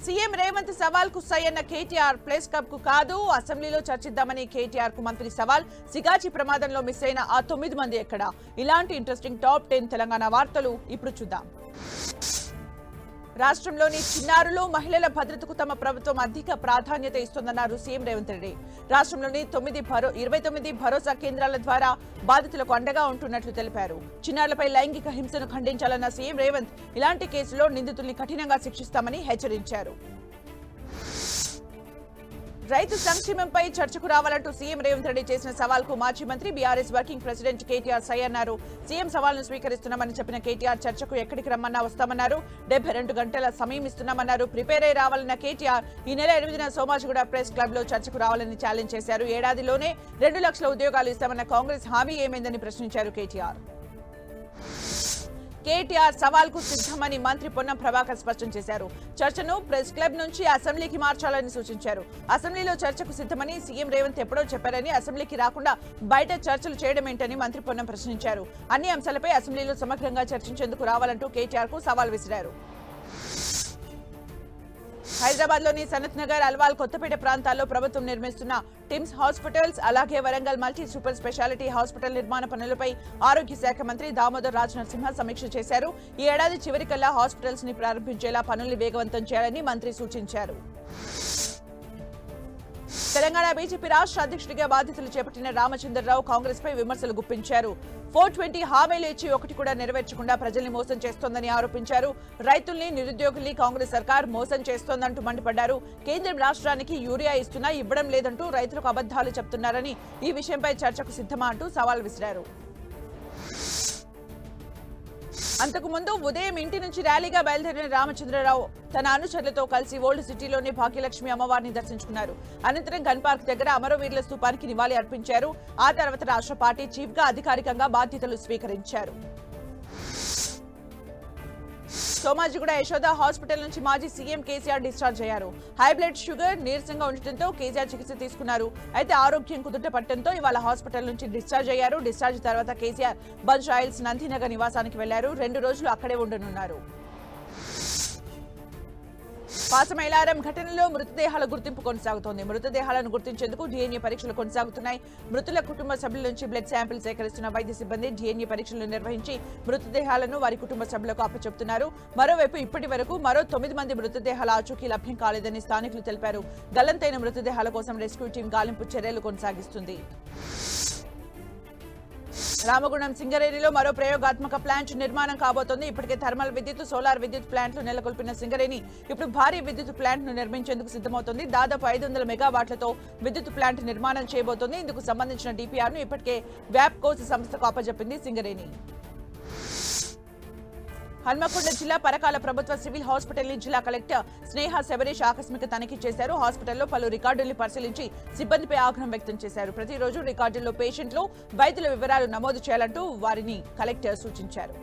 CM Revanth సవాల్ కు సై అన్న కేటీఆర్ ప్లేస్ కప్ కు కాదు అసెంబ్లీలో చర్చిద్దామని కేటీఆర్ కు మంత్రి సవాల్. సిగాచి ప్రమాదంలో మిస్ అయిన ఆ 9 మంది ఎక్కడ? ఇలాంటి ఇంట్రెస్టింగ్ టాప్ 10 తెలంగాణ వార్తలు ఇప్పుడు చూద్దాం. రాష్ట్రంలోని చిన్నారులు మహిళల భద్రతకు తమ ప్రభుత్వం అధిక ప్రాధాన్యత ఇస్తోందన్నారు సీఎం రేవంత్ రెడ్డి. రాష్ట్రంలోని 29 భరోసా కేంద్రాల ద్వారా బాధితులకు అండగా ఉంటున్నట్లు తెలిపారు. చిన్నారులపై లైంగిక హింసను ఖండించాలన్న సీఎం రేవంత్ ఇలాంటి కేసులో నిందితుల్ని కఠినంగా శిక్షిస్తామని హెచ్చరించారు. రైతు సంక్షేమంపై చర్చకు రావాలంటూ సీఎం రేవంత్ రెడ్డి చేసిన సవాల్కు మాజీ మంత్రి బీఆర్ఎస్ వర్కింగ్ ప్రెసిడెంట్ కేటీఆర్ సై అన్నారు. సీఎం సవాల్ను స్వీకరిస్తున్నామని చెప్పిన కేటీఆర్ చర్చకు ఎక్కడికి రమ్మన్నా వస్తామన్నారు. 72 గంటల సమయం ఇస్తున్నామన్నారు. ప్రిపేర్ అయి రావాలన్న కేటీఆర్ ఈ నెల 8న సోమాజిగూడ ప్రెస్ క్లబ్ లో చర్చకు రావాలని ఛాలెంజ్ చేశారు. ఏడాదిలోనే 2 లక్షల ఉద్యోగాలు ఇస్తామన్న కాంగ్రెస్ హామీ ఏమైందని ప్రశ్నించారు కేటీఆర్. కేటీఆర్ సవాల్ కు సిద్ధమని మంత్రి పొన్నం ప్రభాకర్ స్పష్టం చేశారు. చర్చను ప్రెస్ క్లబ్ నుంచి అసెంబ్లీకి మార్చాలని సూచించారు. అసెంబ్లీలో చర్చకు సిద్ధమని సీఎం రేవంత్ ఎప్పుడో చెప్పారని, అసెంబ్లీకి రాకుండా బయట చర్చలు చేయడం ఏంటని మంత్రి పొన్నం ప్రశ్నించారు. అన్ని అంశాలపై అసెంబ్లీలో సమగ్రంగా చర్చించేందుకు రావాలంటూ కేటీఆర్ కు సవాల్ విసిరారు. హైదరాబాద్ లోని సనత్ నగర్, అల్వాల్, కొత్తపేట ప్రాంతాల్లో ప్రభుత్వం నిర్మిస్తున్న టిమ్స్ హాస్పిటల్స్, అలాగే Warangal multi super speciality hospital నిర్మాణ పనులపై ఆరోగ్య శాఖ మంత్రి దామోదర్ రాజ్ నరసింహ సమీక్ష చేశారు. ఈ ఏడాది చివరికల్లా హాస్పిటల్స్ ని ప్రారంభించేలా పనుల్ని వేగవంతం చేయాలని మంత్రి సూచించారు. తెలంగాణ బీజేపీ రాష్ట్ర అధ్యక్షుడిగా బాధ్యతలు చేపట్టిన రామచంద్రరావు కాంగ్రెస్ పై విమర్శలు గుప్పించారు. 420 హామీలు ఇచ్చి ఒకటి కూడా నెరవేర్చకుండా ప్రజల్ని మోసం చేస్తోందని ఆరోపించారు. రైతుల్ని, నిరుద్యోగుల్ని కాంగ్రెస్ సర్కార్ మోసం చేస్తోందంటూ మండిపడ్డారు. కేంద్రం రాష్ట్రానికి యూరియా ఇస్తున్నా ఇవ్వడం లేదంటూ రైతులకు అబద్ధాలు చెప్తున్నారని, ఈ విషయంపై చర్చకు సిద్ధమా అంటూ సవాల్ విసిరారు. అంతకుముందు ఉదయం ఇంటి నుంచి ర్యాలీగా బయలుదేరిన రామచంద్రరావు తన అనుచరులతో కలిసి ఓల్డ్ సిటీలోని భాగ్యలక్ష్మి అమ్మవారిని దర్శించుకున్నారు. అనంతరం గన్ పార్క్ దగ్గర అమరవీరుల స్తూపానికి నివాళి అర్పించారు. ఆ తర్వాత రాష్ట్ర పార్టీ చీఫ్ గా అధికారికంగా బాధ్యతలు స్వీకరించారు. సోమాజిగూడ యశోద హాస్పిటల్ నుంచి మాజీ సీఎం కేసీఆర్ డిశ్చార్జ్ అయ్యారు. హై బ్లడ్ షుగర్, నీరసంగా ఉండటంతో కేసీఆర్ చికిత్స తీసుకున్నారు. అయితే ఆరోగ్యం కుదుట పట్టడంతో ఇవాళ హాస్పిటల్ నుంచి డిశ్చార్జ్ అయ్యారు. డిశ్చార్జ్ తర్వాత కేసీఆర్ బంజ్ ఆయిల్స్ నందినగర్ నివాసానికి వెళ్లారు. 2 రోజులు అక్కడే ఉండనున్నారు. పాసమైలారం ఘటనలో మృతదేహాల గుర్తింపు కొనసాగుతోంది. మృతదేహాలను గుర్తించేందుకు డీఎన్ఏ పరీక్షలు కొనసాగుతున్నాయి. మృతుల కుటుంబ సభ్యుల నుంచి బ్లడ్ శాంపిల్ సేకరిస్తున్న వైద్య సిబ్బంది డీఎన్ఏ పరీక్షలు నిర్వహించి మృతదేహాలను వారి కుటుంబ సభ్యులకు అప్పచెప్తున్నారు. మరోవైపు ఇప్పటి వరకు మరో 9 మంది మృతదేహాల ఆచూకీ లభ్యం కాలేదని స్థానికులు తెలిపారు. గల్లంతైన మృతదేహాల కోసం రెస్క్యూ టీం గాలింపు చర్యలు కొనసాగిస్తుంది. రామగుండం సింగరేణిలో మరో ప్రయోగాత్మక ప్లాంట్ నిర్మాణం కాబోతోంది. ఇప్పటికే థర్మల్ విద్యుత్, సోలార్ విద్యుత్ ప్లాంట్లు నెలకొల్పిన సింగరేణి ఇప్పుడు భారీ విద్యుత్ ప్లాంట్ ను నిర్మించేందుకు సిద్ధమవుతోంది. దాదాపు 500 మెగావాట్లతో విద్యుత్ ప్లాంట్ నిర్మాణం చేయబోతోంది. ఇందుకు సంబంధించిన డిపిఆర్ ను ఇప్పటికే వ్యాప్కోస్ సంస్థకు అప్పజెప్పింది సింగరేణి. హన్మకొండ జిల్లా పరకాల ప్రభుత్వ సివిల్ హాస్పిటల్ ని జిల్లా కలెక్టర్ స్నేహ శబరీష్ ఆకస్మిక తనిఖీ చేశారు. హాస్పిటల్లో పలు రికార్డుల్ని పరిశీలించి సిబ్బందిపై ఆగ్రహం వ్యక్తం చేశారు. ప్రతిరోజు రికార్డుల్లో పేషెంట్లు, వైద్యుల వివరాలు నమోదు చేయాలంటూ వారిని కలెక్టర్ సూచించారు.